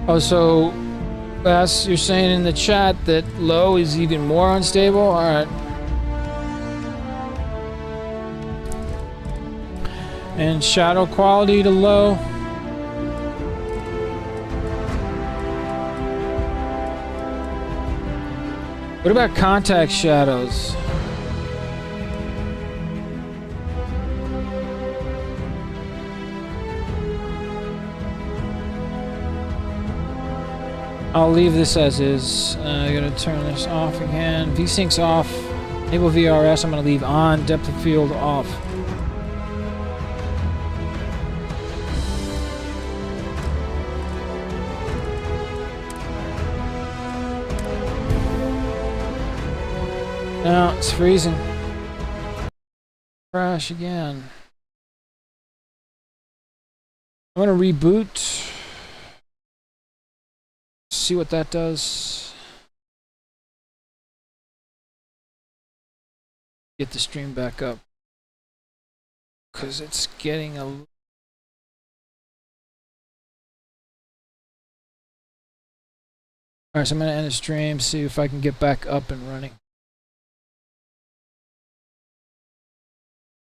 Oh, so Bass, you're saying in the chat that low is even more unstable? Alright. And shadow quality to low. What about contact shadows? I'll leave this as is. I'm gonna turn this off again. VSync's off. Enable VRS I'm gonna leave on. Depth of field off. Now it's freezing. Crash again. I'm gonna reboot. See what that does. Get the stream back up. Because it's getting a... Alright, so I'm gonna end the stream, see if I can get back up and running.